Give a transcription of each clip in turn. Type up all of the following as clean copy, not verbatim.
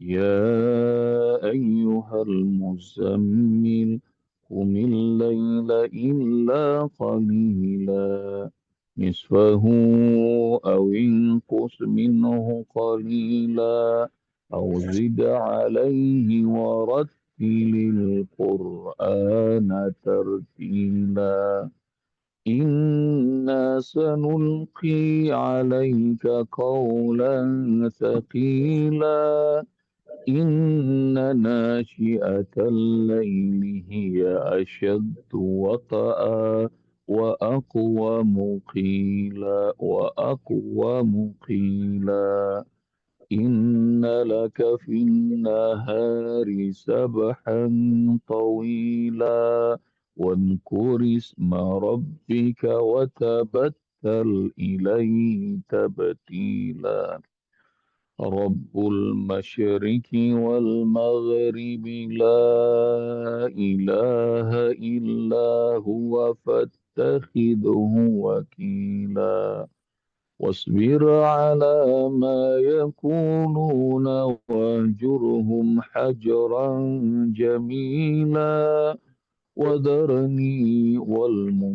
يا أيها المزمل قم الليل إلا قليلا نصفه أو انقص منه قليلا أو زد عليه ورتل القرآن ترتيلا إنا سنلقي عليك قولا ثقيلا إن ناشئة الليل هي أشد وطئا وأقوم قيلا إن لك في النهار سبحا طويلا واذكر اسم ربك وتبتل إليه تبتيلا رب المشرق والمغرب لا إله إلا هو فاتخذه وكيلا واصبر على ما يقولون واهجرهم حجرا جميلا وذرني والمكذبين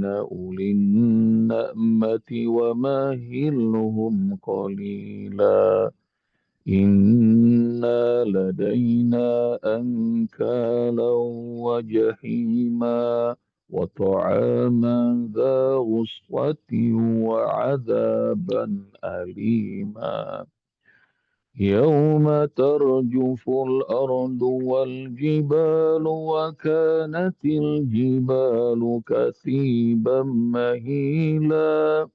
أولي النعمة ومهلهم قليلا إن لدينا أنكالا وجحيما وطعاما ذا غصة وعذابا أليما يوم ترجف الأرض والجبال وكانت الجبال كثيبا مهيلا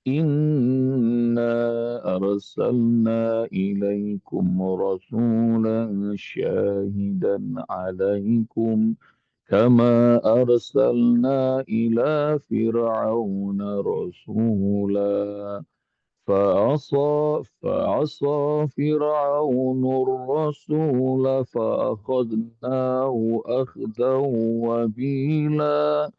إنا أرسلنا إليكم رسولا شاهدا عليكم كما أرسلنا إلى فرعون رسولا فعصى فرعون الرسول فأخذناه أخذا وبيلا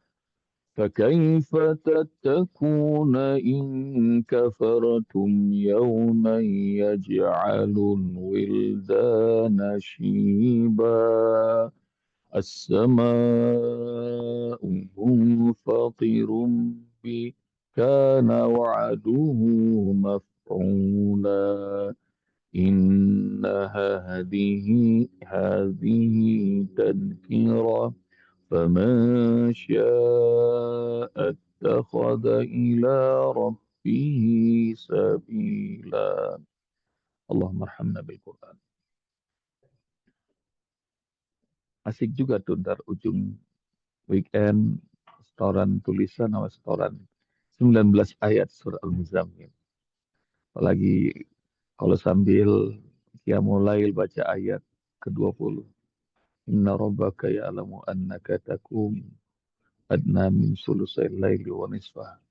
فكيف تتقون إن كفرتم يوما يجعل الولدان شيبا السماء منفطر به كان وعده مفعولا إن هذه تذكرة فمن شاء اتخذ إلى ربه سبيلا اللهم ارحمنا بالقرآن. Asik juga tuh ntar ujung weekend setoran tulisan sama setoran 19 ayat surah Al-Muzammil. Apalagi kalau sambil qiyamul baca ayat ke-20. Inna rabbaka ya'lamu annaka takum adna min sulusai laili wa nisfah.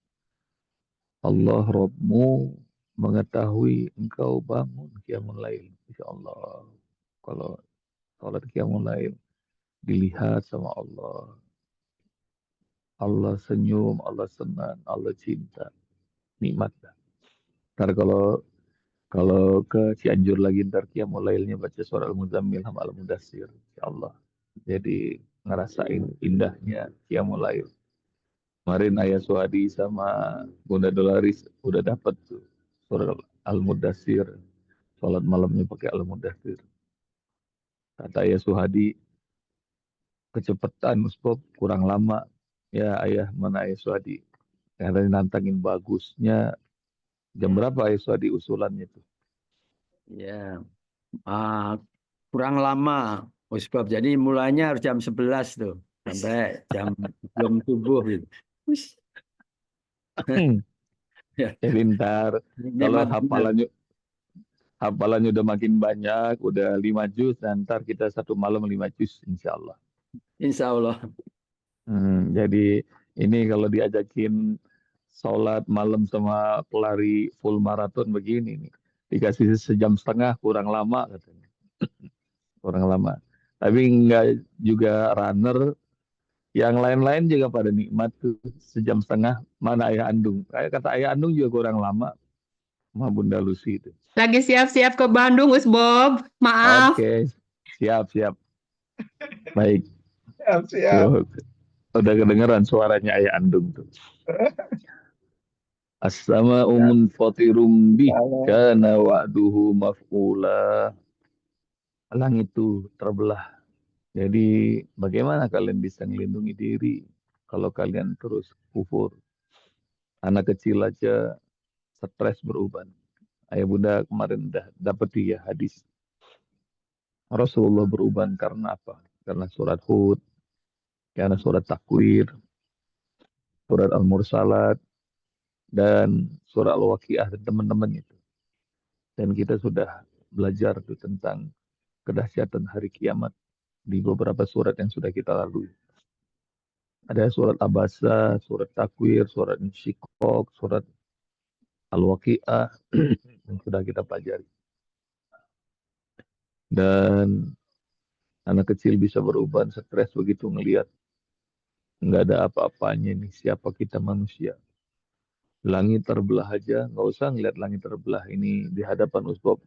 Allah Rabbmu mengetahui engkau bangun qiyamul lail. Insya Allah. Kalau sholat qiyamul lail dilihat sama Allah. Allah senyum, Allah senang, Allah cinta. Nikmat dah. Ntar kalau ke Cianjur lagi ntar qiyamul lailnya baca surah Al-Muzammil sama Al-Mudassir. Insya Allah. Jadi ngerasain indahnya qiyamul lail. Kemarin Ayah Suhadi sama Bunda Dolaris udah dapat tuh surah Al-Mudassir. Sholat malamnya pakai Al-Mudassir. Kata Ayah Suhadi, kecepatan Ustaz kurang lama. Ya Ayah, mana Ayah Suhadi? Karena nantangin bagusnya. Jam berapa Ayah Suhadi usulannya tuh? Ya, ah, kurang lama. Oh, sebab jadi mulainya harus jam 11 tuh. Sampai jam belum subuh gitu. Ya, Jadi ntar kalau nikmat benar. hafalannya udah makin banyak, udah 5 juz, dan ntar kita satu malam 5 juz, insya Allah. Insya Allah. Jadi ini kalau diajakin sholat malam sama pelari full maraton begini nih, dikasih sejam setengah kurang lama katanya, kurang lama. Tapi nggak juga runner, yang lain-lain juga pada nikmat tuh sejam setengah. Mana Ayah Andung? Kayak kata Ayah Andung juga kurang lama. sama Bunda Lucy itu. Lagi siap-siap ke Bandung, Gus Bob. Maaf. Oke, siap. Baik. Siap. Tuh, udah kedengeran suaranya Ayah Andung tuh. As-sama'u munfatirum bih kana wa'duhu maf'ula. Langit itu terbelah. Jadi bagaimana kalian bisa melindungi diri kalau kalian terus kufur? Anak kecil aja stres beruban. Ayah Bunda kemarin udah dapat ya hadis. Rasulullah beruban karena apa? Karena surat Hud, karena surat Takwir, surat Al-Mursalat, dan surat Al-Waqiah dan teman-teman itu. Dan kita sudah belajar tuh tentang kedahsyatan hari kiamat di beberapa surat yang sudah kita lalui. Ada surat Abasa, surat Takwir, surat Insyikok, surat Al-Waqiah yang sudah kita pelajari. Dan anak kecil bisa beruban stres begitu ngelihat nggak ada apa-apanya nih siapa kita manusia. Langit terbelah aja, nggak usah ngelihat langit terbelah ini di hadapan Usbab.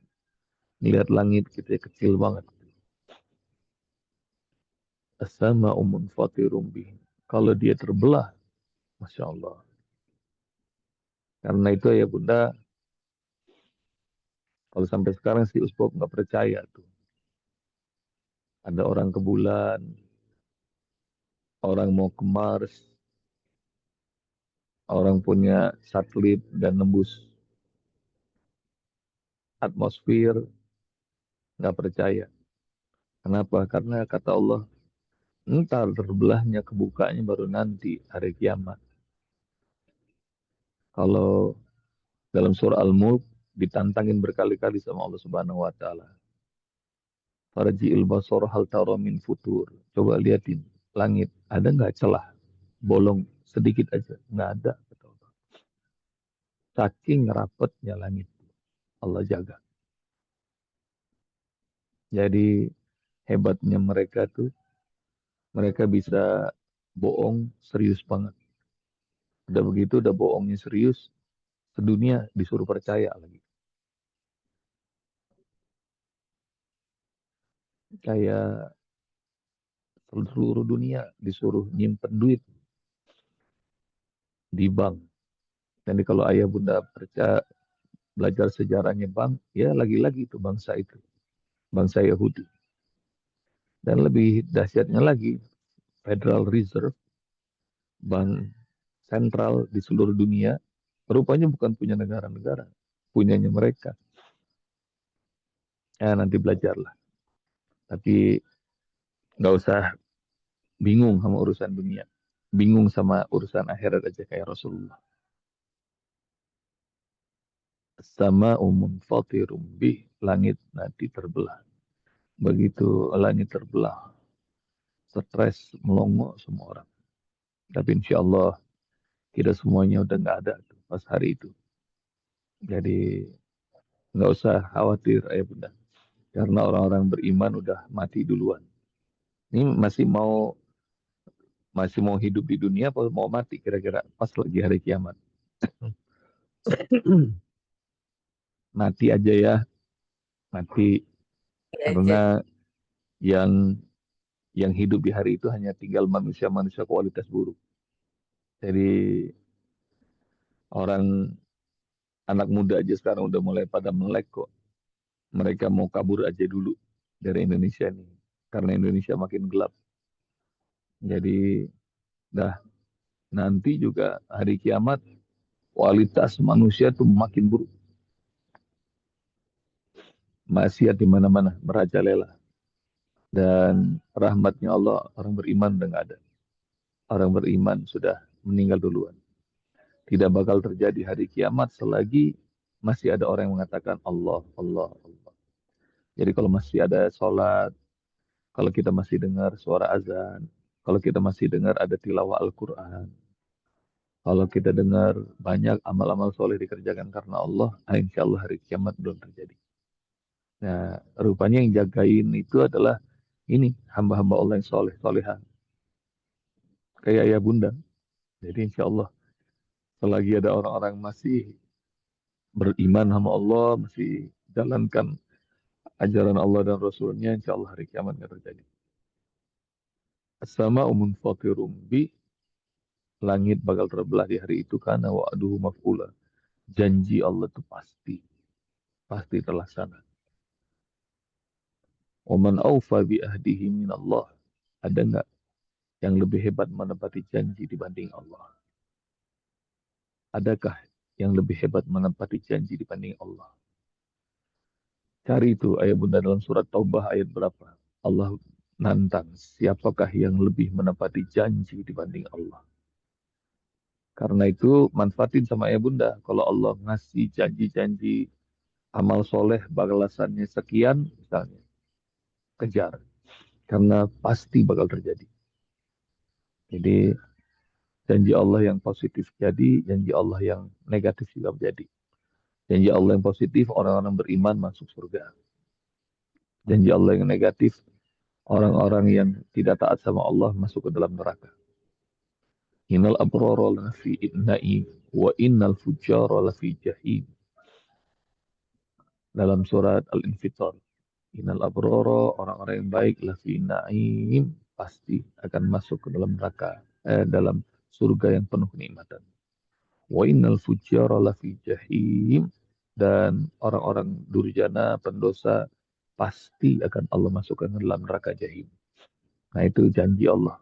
Ngelihat langit kita kecil banget. As-sama'u munfatirum bih. Kalau dia terbelah, Masya Allah. Karena itu ya Bunda, kalau sampai sekarang si Usbab nggak percaya tuh. Ada orang ke bulan, orang mau ke Mars, orang punya satelit dan nembus atmosfer, nggak percaya. Kenapa? Karena kata Allah, entar terbelahnya kebukanya baru nanti hari kiamat. Kalau dalam surah Al-Mulk ditantangin berkali-kali sama Allah Subhanahu wa taala. Farji'il basar hal tara min futur. Coba liatin langit, ada nggak celah? Bolong sedikit aja, nggak ada. Saking rapetnya langit, Allah jaga. Jadi hebatnya mereka tuh, mereka bisa bohong serius banget. Udah begitu, udah bohongnya serius, sedunia disuruh percaya lagi. Kayak seluruh dunia disuruh nyimpen duit di bank. Dan kalau ayah bunda percaya belajar sejarahnya bank, ya lagi-lagi itu bangsa Yahudi. Dan lebih dahsyatnya lagi, Federal Reserve, bank sentral di seluruh dunia, rupanya bukan punya negara-negara, punyanya mereka. Ya nanti belajarlah. Tapi nggak usah bingung sama urusan dunia. Bingung sama urusan akhirat aja kayak Rasulullah. Sama munfatirum bih, langit nanti terbelah. Begitu langit terbelah, stres melongo semua orang. Tapi insya Allah kita semuanya udah nggak ada tuh pas hari itu. Jadi nggak usah khawatir ayah bunda. Karena orang-orang beriman udah mati duluan. Ini masih mau hidup di dunia atau mau mati kira-kira pas lagi hari kiamat. Mati aja ya, mati karena yang hidup di hari itu hanya tinggal manusia-manusia kualitas buruk. Jadi orang anak muda aja sekarang udah mulai pada melek kok. Mereka mau kabur aja dulu dari Indonesia nih. Karena Indonesia makin gelap. Jadi nanti juga hari kiamat kualitas manusia tuh makin buruk. Maksiat di mana-mana merajalela. Dan rahmatnya Allah orang beriman udah nggak ada. Orang beriman sudah meninggal duluan. Tidak bakal terjadi hari kiamat selagi masih ada orang yang mengatakan Allah, Allah, Allah. Jadi kalau masih ada sholat, kalau kita masih dengar suara azan, kalau kita masih dengar ada tilawah Al-Quran, kalau kita dengar banyak amal-amal soleh dikerjakan karena Allah, insya Allah hari kiamat belum terjadi. Nah, rupanya yang jagain itu adalah ini, hamba-hamba Allah yang soleh, soleha. Kayak ayah bunda. Jadi insya Allah, selagi ada orang-orang masih beriman sama Allah, masih jalankan ajaran Allah dan Rasulnya, insya Allah hari kiamat nggak terjadi. As-sama'u munfatirum bi, langit bakal terbelah di hari itu karena wa'duhu maf'ula. Janji Allah itu pasti terlaksana. Waman awfa bi ahdihi minallah. Ada nggak yang lebih hebat menepati janji dibanding Allah? Adakah yang lebih hebat menepati janji dibanding Allah? Cari itu ayat bunda dalam surat Taubah ayat berapa? Allah nantang, siapakah yang lebih menepati janji dibanding Allah? Karena itu manfaatin sama ayat bunda. Kalau Allah ngasih janji-janji amal soleh balasannya sekian, misalnya, kejar. Karena pasti bakal terjadi. Jadi janji Allah yang positif jadi, janji Allah yang negatif juga menjadi. Janji Allah yang positif, orang-orang beriman masuk surga. Janji Allah yang negatif, orang-orang yang tidak taat sama Allah masuk ke dalam neraka. Innal abrara lafi na'im wa innal fujjara lafi jahim. Dalam surat Al-Infitar. Innal abrara, orang-orang yang baik, lafi na'im, pasti akan masuk ke dalam neraka, dalam surga yang penuh kenikmatan. Wa innal fujjara lafi jahim, dan orang-orang durjana, pendosa, pasti akan Allah masukkan ke dalam neraka jahim. Nah itu janji Allah.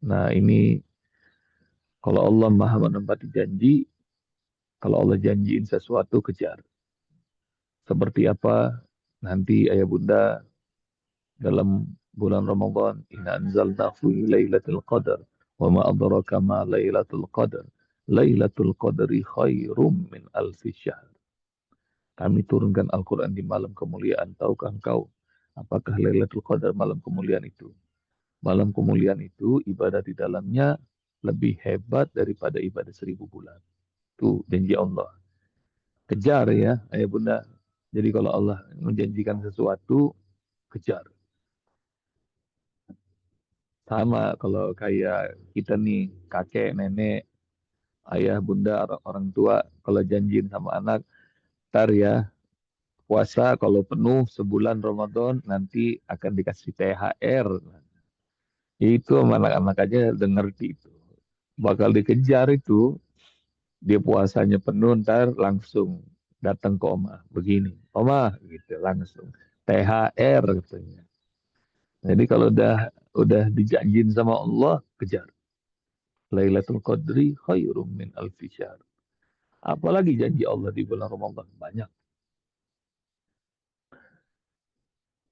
Nah ini kalau Allah maha menepati janji, kalau Allah janjiin sesuatu kejar. Seperti apa nanti ayah bunda dalam bulan Ramadan, inna anzalna fi lailatul qadar wa ma adraka ma lailatul qadar. Lailatul qadri khairum min alfi syahr. Kami turunkan Al-Quran di malam kemuliaan. Tahukah engkau apakah Lailatul Qadar malam kemuliaan itu? Malam kemuliaan itu ibadah di dalamnya lebih hebat daripada ibadah 1000 bulan. Itu janji Allah. Kejar ya ayah bunda. Jadi kalau Allah menjanjikan sesuatu, kejar. Sama kalau kayak kita nih, kakek, nenek, ayah, bunda, orang tua, kalau janjiin sama anak, ntar ya, puasa kalau penuh sebulan Ramadan nanti akan dikasih THR. Itu anak-anak aja udah ngerti itu. Bakal dikejar itu, dia puasanya penuh ntar langsung datang ke oma. Begini, oma gitu langsung. THR katanya. Jadi kalau udah dijanjin sama Allah, kejar. Lailatul Qadri khairum min alfi syahr. Apalagi janji Allah di bulan Ramadan banyak.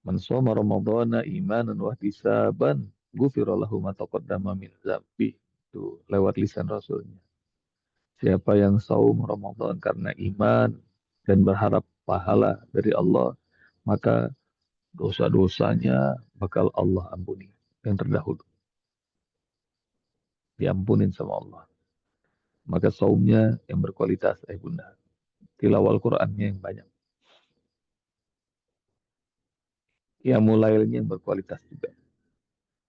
Man shoma Ramadhana imanan wa ihtisaban ghufira lahu ma taqaddama min dzambi. Itu lewat lisan Rasulnya. Siapa yang saum Ramadan karena iman dan berharap pahala dari Allah, maka dosa-dosanya bakal Allah ampuni yang terdahulu. Diampunin sama Allah. Maka saumnya yang berkualitas, bunda. Tilawah Al-Qur'annya yang banyak. Ya mulailnya yang berkualitas juga.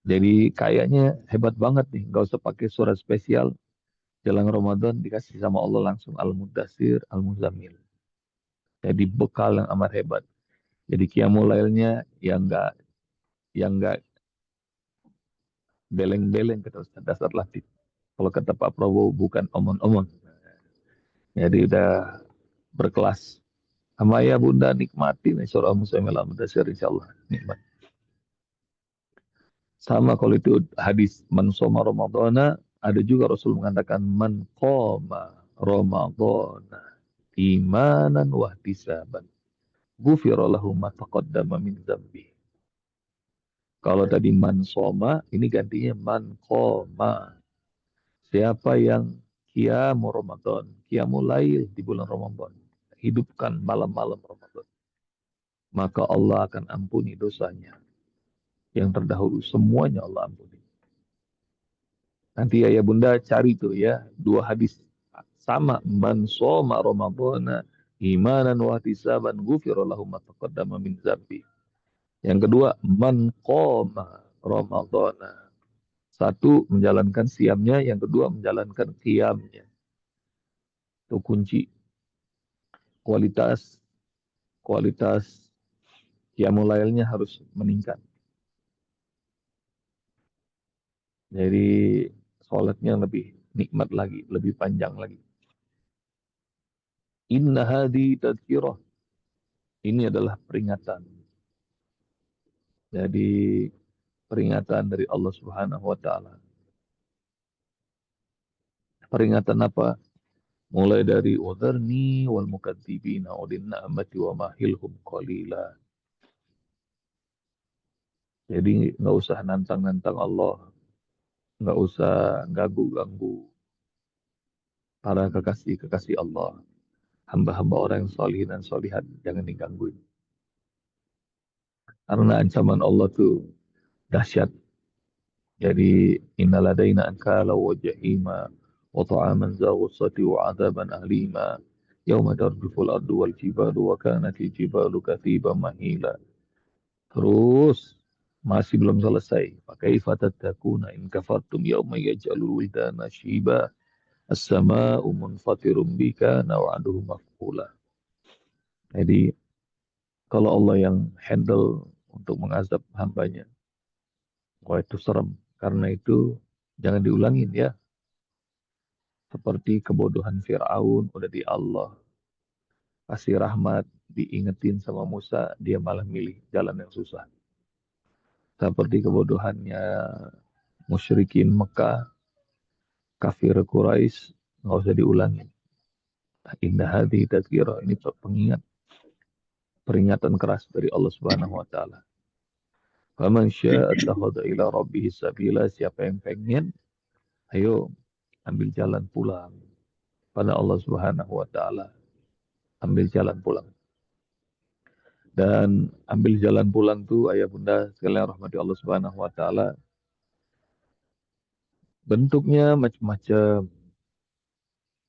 Jadi kayaknya hebat banget nih. Gak usah pakai surat spesial. Jelang Ramadan dikasih sama Allah langsung Al-Mudaththir, Al-Muzammil. Jadi bekal yang amat hebat. Jadi qiyamul lailnya yang enggak beleng-beleng kata Ustaz, dasar latih. Kalau kata Pak Prabowo bukan omong-omong. Jadi udah berkelas. Sama ya bunda nikmati nih surah Muzammil Al-Mudaththir insyaallah nikmat. Sama kalau itu hadis man shoma Ramadhana, ada juga Rasul mengatakan man qama Ramadhana imanan wa ihtisaban ghufira lahu ma taqaddama min dzambi. Kalau tadi man shoma, ini gantinya man qama. Siapa yang qiyamul Ramadan, qiyamul lail di bulan Ramadan, hidupkan malam-malam Ramadan, maka Allah akan ampuni dosanya yang terdahulu, semuanya Allah ampuni. Nanti ya bunda cari tuh ya, dua hadis sama, man shoma Ramadhana imanan wa ihtisaban ghufira lahu ma taqaddama min dzambi. Yang kedua, man qama Ramadhana. Satu menjalankan siamnya, yang kedua menjalankan qiyamnya. Itu kunci kualitas qiyamul lailnya harus meningkat. Jadi sholatnya lebih nikmat lagi, lebih panjang lagi. Inna hadi tadhkirah. Ini adalah peringatan. Jadi peringatan dari Allah Subhanahu wa taala. Peringatan apa? Mulai dari wadharni wal mukadzibina ulin na'mati wa mahilhum qalila. Jadi nggak usah nantang-nantang Allah, nggak usah ganggu-ganggu para kekasih-kekasih Allah, hamba-hamba orang yang solih dan solihat, jangan digangguin. Karena ancaman Allah tuh dahsyat. Jadi innaladaina ankala wa jahima wa ta'aman za ghussati wa adzaban alima yauma tarjuful ardu wal jibalu wa kanatil jibalu katsiban mahila. Terus masih belum selesai. Fakaifa tattaquna in kafartum yauma yaj'alul wildana shiba as-sama'u munfatirum bika naw'aduhu maf'ula. Jadi kalau Allah yang handle untuk mengazab hambanya, wah itu serem. Karena itu jangan diulangin ya. Seperti kebodohan Fir'aun udah di Allah kasih rahmat, diingetin sama Musa, dia malah milih jalan yang susah. Seperti kebodohannya musyrikin Mekah, kafir Quraisy, nggak usah diulangin. Indah hati tazkirah, ini pengingat, peringatan keras dari Allah Subhanahu wa taala. Faman syaa'a attakhadha ila rabbih sabila, siapa yang pengen, ayo ambil jalan pulang pada Allah Subhanahu wa taala. Ambil jalan pulang. Dan ambil jalan pulang tuh ayah bunda sekalian rahmati Allah Subhanahu wa taala. Bentuknya macam-macam.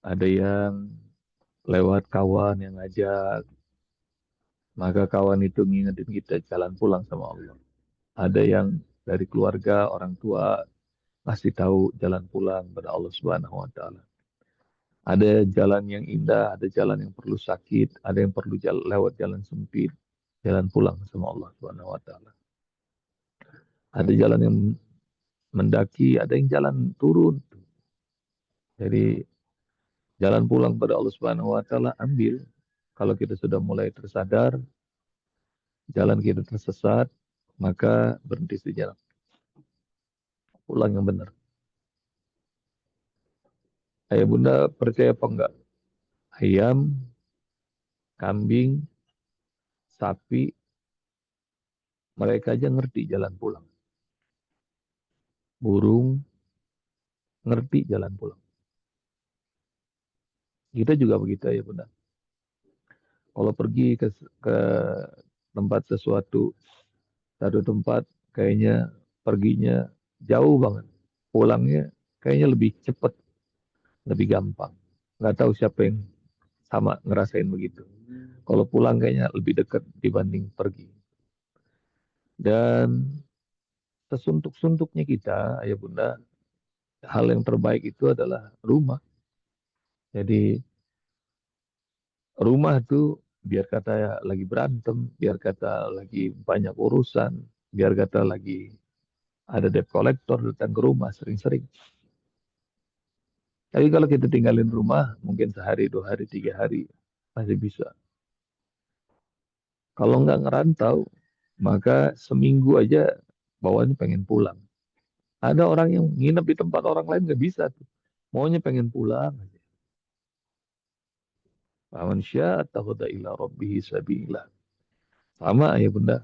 Ada yang lewat kawan yang ngajak, maka kawan itu ngingetin kita jalan pulang sama Allah. Ada yang dari keluarga, orang tua ngasih tahu jalan pulang pada Allah Subhanahu wa taala. Ada jalan yang indah, ada jalan yang perlu sakit, ada yang perlu lewat jalan sempit, jalan pulang sama Allah Subhanahu wa taala. Ada jalan yang mendaki, ada yang jalan turun. Jadi jalan pulang pada Allah Subhanahu wa taala ambil kalau kita sudah mulai tersadar jalan kita tersesat, maka berhenti sejenak. Pulang yang benar. Ayah bunda percaya apa enggak? Ayam, kambing, sapi, mereka aja ngerti jalan pulang. Burung, ngerti jalan pulang. Kita juga begitu ya bunda. Kalau pergi ke tempat sesuatu, satu tempat kayaknya perginya jauh banget. Pulangnya kayaknya lebih cepat, lebih gampang. Nggak tahu siapa yang sama ngerasain begitu. Kalau pulang kayaknya lebih dekat dibanding pergi. Dan sesuntuk-suntuknya kita, ayah bunda, hal yang terbaik itu adalah rumah. Jadi rumah tuh biar kata lagi berantem, biar kata lagi banyak urusan, biar kata lagi ada debt collector datang ke rumah sering-sering. Tapi kalau kita tinggalin rumah, mungkin sehari, 2 hari, 3 hari, masih bisa. Kalau nggak ngerantau, maka seminggu aja bawaannya pengen pulang. Ada orang yang nginep di tempat orang lain nggak bisa tuh. Maunya pengen pulang. Faman syaa'a attakhadha ila rabbih sabila. Sama ya bunda.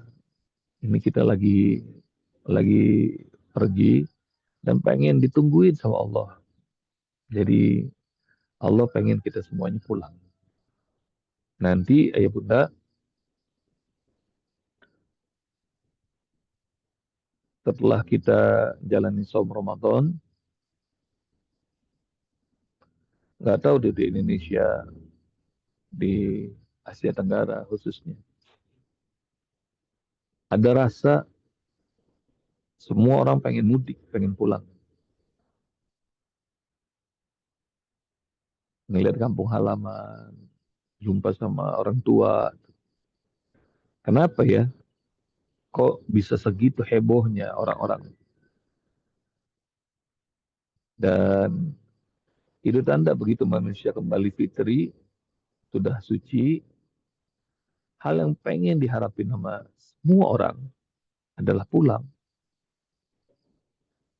Ini kita lagi pergi dan pengen ditungguin sama Allah. Jadi Allah pengen kita semuanya pulang. Nanti ayah bunda setelah kita jalani saum Ramadan, nggak tahu di Indonesia, di Asia Tenggara khususnya, ada rasa semua orang pengen mudik, pengen pulang. ngelihat kampung halaman, jumpa sama orang tua. Kenapa ya? Kok bisa segitu hebohnya orang-orang? Dan itu tanda begitu manusia kembali fitri, sudah suci, hal yang pengen diharapin sama semua orang adalah pulang.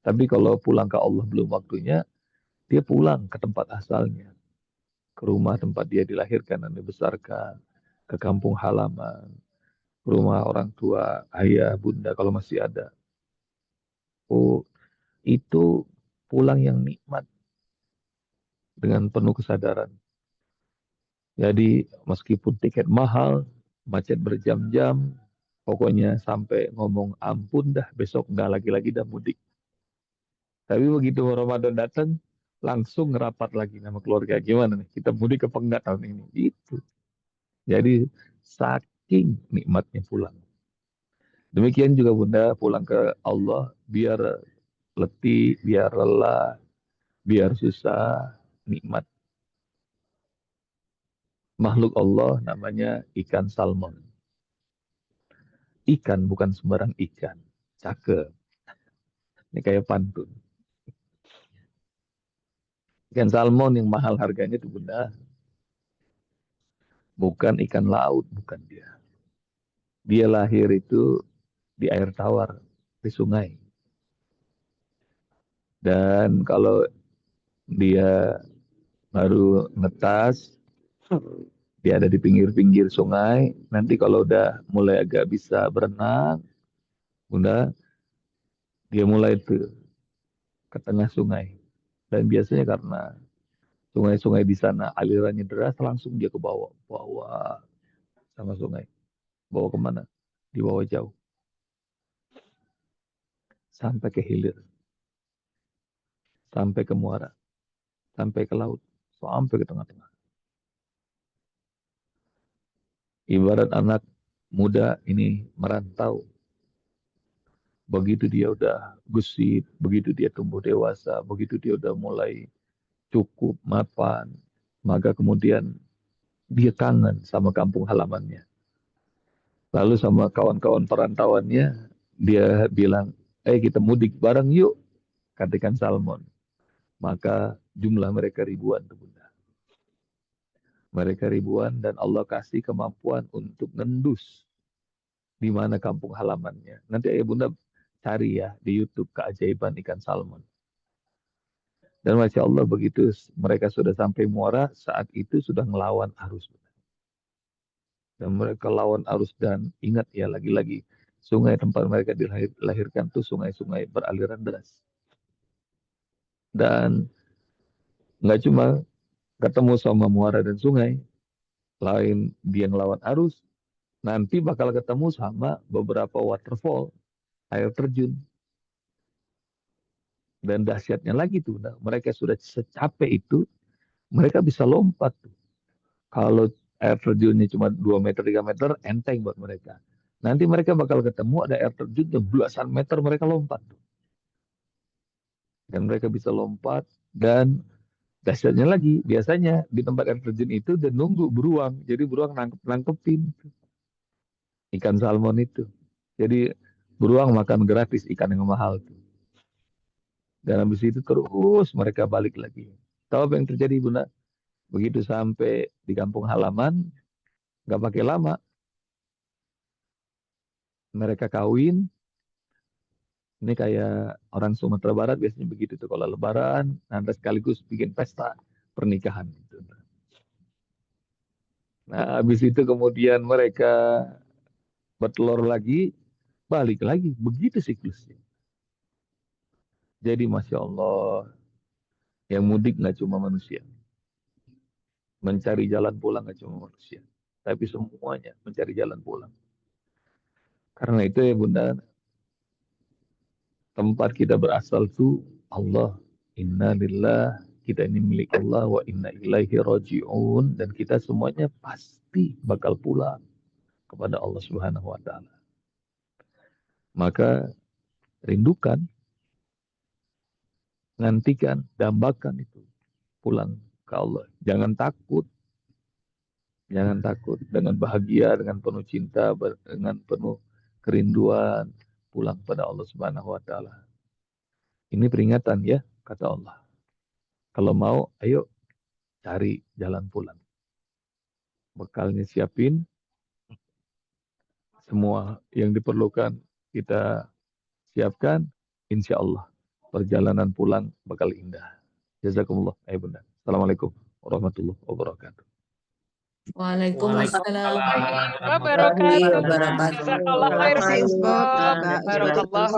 Tapi kalau pulang ke Allah belum waktunya, dia pulang ke tempat asalnya, ke rumah tempat dia dilahirkan dan dibesarkan, ke kampung halaman, ke rumah orang tua, ayah, bunda kalau masih ada. Oh, itu pulang yang nikmat dengan penuh kesadaran. Jadi meskipun tiket mahal, macet berjam-jam, pokoknya sampai ngomong ampun dah besok nggak lagi-lagi dah mudik. Tapi begitu Ramadan datang, langsung ngerapat lagi nama keluarga. Gimana nih? Kita mudik apa enggak tahun ini? Itu. Jadi saking nikmatnya pulang. Demikian juga Bunda pulang ke Allah biar letih, biar lelah, biar susah, nikmat. Makhluk Allah namanya ikan salmon. Ikan bukan sembarang ikan. Cakep. Ini kayak pantun. Ikan salmon yang mahal harganya itu Bunda. Bukan ikan laut, bukan dia. Dia lahir itu di air tawar, di sungai. Dan kalau dia baru netas, dia ada di pinggir-pinggir sungai. Nanti kalau udah mulai agak bisa berenang, Bunda, dia mulai tuh ke tengah sungai. Dan biasanya karena sungai-sungai di sana alirannya deras, langsung dia ke bawah. Bawah sama sungai. Bawa kemana? Di bawah jauh. Sampai ke hilir. Sampai ke muara. Sampai ke laut. Sampai ke tengah-tengah. Ibarat anak muda ini merantau. Begitu dia udah gesit, begitu dia tumbuh dewasa, begitu dia udah mulai cukup mapan, maka kemudian dia kangen sama kampung halamannya. Lalu sama kawan-kawan perantauannya, dia bilang, kita mudik bareng yuk, katakan Salmon. Maka jumlah mereka ribuan, tuh Bunda. Mereka ribuan dan Allah kasih kemampuan untuk ngendus di mana kampung halamannya. Nanti ayah Bunda cari ya di YouTube keajaiban ikan salmon. Dan Masya Allah begitu mereka sudah sampai muara, saat itu sudah ngelawan arus. Dan mereka lawan arus dan ingat ya lagi-lagi sungai tempat mereka dilahirkan tuh sungai-sungai beraliran deras. Dan nggak cuma ketemu sama muara dan sungai, lain dia ngelawan arus, nanti bakal ketemu sama beberapa waterfall, air terjun. Dan dahsyatnya lagi tuh, mereka sudah secapek itu, mereka bisa lompat tuh. Kalau air terjunnya cuma 2 meter, 3 meter, enteng buat mereka. Nanti mereka bakal ketemu ada air terjun yang belasan meter mereka lompat. Dan mereka bisa lompat dan dahsyatnya lagi, biasanya di tempat air terjun itu udah nunggu beruang. Jadi beruang nangkepin ikan salmon itu. Jadi beruang makan gratis ikan yang mahal tuh. Dan habis itu terus mereka balik lagi. Tahu apa yang terjadi Bunda? Begitu sampai di kampung halaman, nggak pakai lama, mereka kawin. Ini kayak orang Sumatera Barat biasanya begitu tuh kalau Lebaran, nanti sekaligus bikin pesta pernikahan. Gitu. Nah, habis itu kemudian mereka bertelur lagi, balik lagi, begitu siklusnya. Jadi Masya Allah, yang mudik nggak cuma manusia, mencari jalan pulang nggak cuma manusia, tapi semuanya mencari jalan pulang. Karena itu ya Bunda, tempat kita berasal itu Allah. Inna lillah, kita ini milik Allah, wa inna ilaihi raji'un, dan kita semuanya pasti bakal pulang kepada Allah Subhanahu wa taala. Maka rindukan, nantikan, dambakan itu pulang ke Allah. Jangan takut. Jangan takut. Dengan bahagia, dengan penuh cinta, dengan penuh kerinduan, pulang pada Allah Subhanahu wa Ta'ala. Ini peringatan ya, kata Allah. Kalau mau, ayo cari jalan pulang. Bekalnya siapin, semua yang diperlukan kita siapkan, insya Allah perjalanan pulang bakal indah. Jazakumullah, Bunda. Assalamualaikum warahmatullahi wabarakatuh. Waalaikumsalam Waalaikumsalam warahmatullahi warahmatullahi wabarakatuh. wabarakatuh. Terima kasih, Us Bob. Barakallah. Barakallah.